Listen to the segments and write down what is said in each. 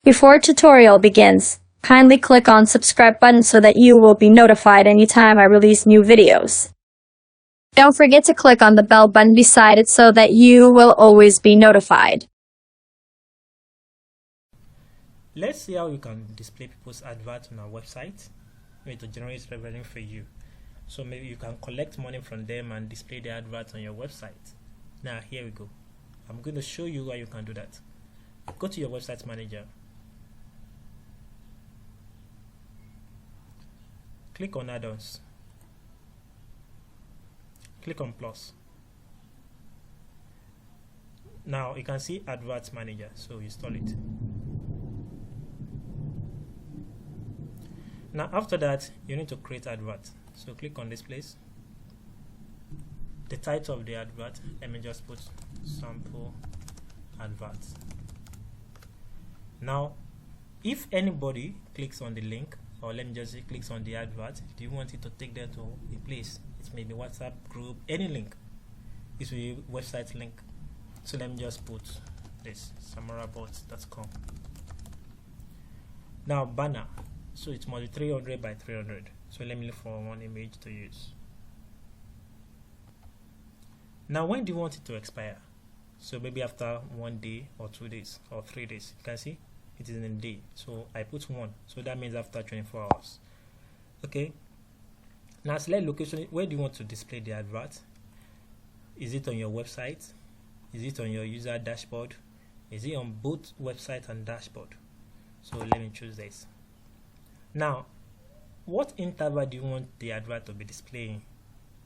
Before tutorial begins, kindly click on subscribe button so that you will be notified anytime I release new videos. Don't forget to click on the bell button beside it so that you will always be notified. Let's see how you can display people's adverts on our website to generate revenue for you. So maybe you can collect money from them and display the adverts on your website. Now here we go. I'm going to show you how you can do that. Go to your website manager. Click on add-ons. Click on plus. Now you can see adverts manager, so install it. Now after that, you need to create advert. So click on this place. The title of the advert, let me just put sample advert. Now if anybody clicks on the link, or let me just say clicks on the advert, do you want it to take them to a place? It may be WhatsApp group, any link. It will be website link. So let me just put this samorabot.com. Now banner, so it must be 300 by 300. So let me look for one image to use. Now when do you want it to expire? So maybe after 1 day or 2 days or 3 days. You can see it is in a day, so I put 1, so that means after 24 hours. Okay, now select location. Where do you want to display the advert? Is it on your website? Is it on your user dashboard? Is it on both website and dashboard? So let me choose this. Now what interval do you want the advert to be displaying?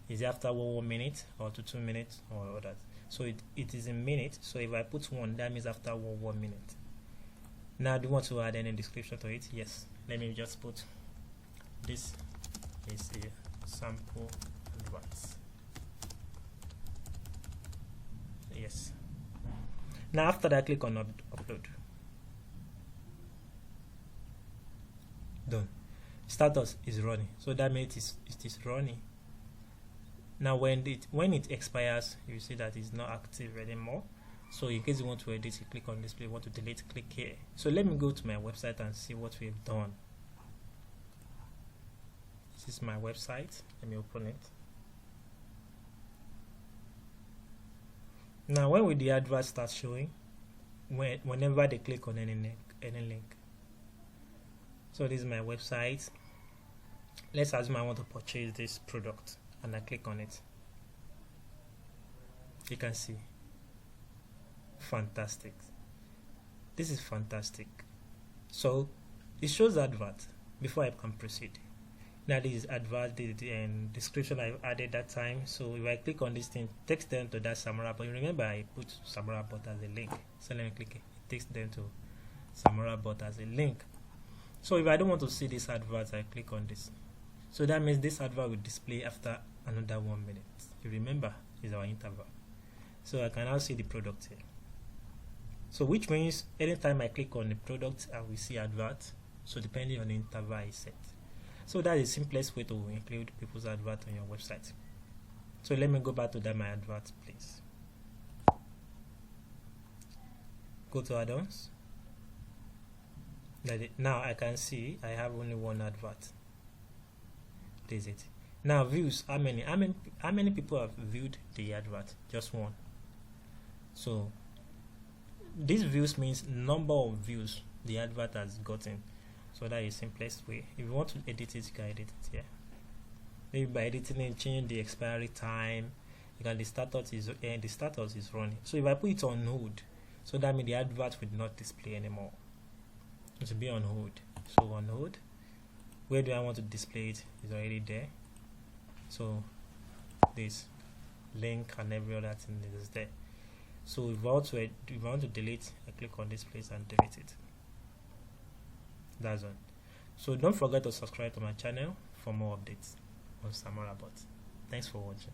Is it after 1 minute or to 2 minutes or that? So it is in minutes, so if I put 1, that means after 1 minute. Now do you want to add any description to it? Yes, let me just put this is a sample advert. Yes. Now after that, click on upload. Done. Status is running, so that means it is running. Now when it expires, you see that it's not active anymore. So in case you want to edit, you click on display. Want to delete, click here. So let me go to my website and see what we've done. This is my website. Let me open it. Now when will the advert start showing? Whenever they click on any link. So this is my website. Let's assume I want to purchase this product and I click on it. You can see. Fantastic. This is fantastic. So it shows advert before I can proceed. Now this is advert, the description I added that time. So if I click on this thing, it takes them to that Samora. But remember I put Samora bot as a link. So let me click it. It takes them to Samora bot as a link. So if I don't want to see this advert, I click on this. So that means this advert will display after another 1 minute. You remember is our interval. So I can now see the product here. So which means anytime I click on the product, I will see advert. So depending on the interval I set. So that is the simplest way to include people's advert on your website. So let me go back to that my advert place. Go to add-ons. Now I can see I have only one advert. This is it. Now views, how many people have viewed the advert? Just one. So this views means number of views the advert has gotten. So that is the simplest way. If you want to edit it, you can edit it here. Maybe by editing it, change the expiry time. You can the status is running. So if I put it on hold, so that means the advert will not display anymore. It will be on hold. So on hold. Where do I want to display it? It's already there. So this link and every other thing is there. So if I want to delete, I click on this place and delete it. That's one. So don't forget to subscribe to my channel for more updates on Samora bot. Thanks for watching.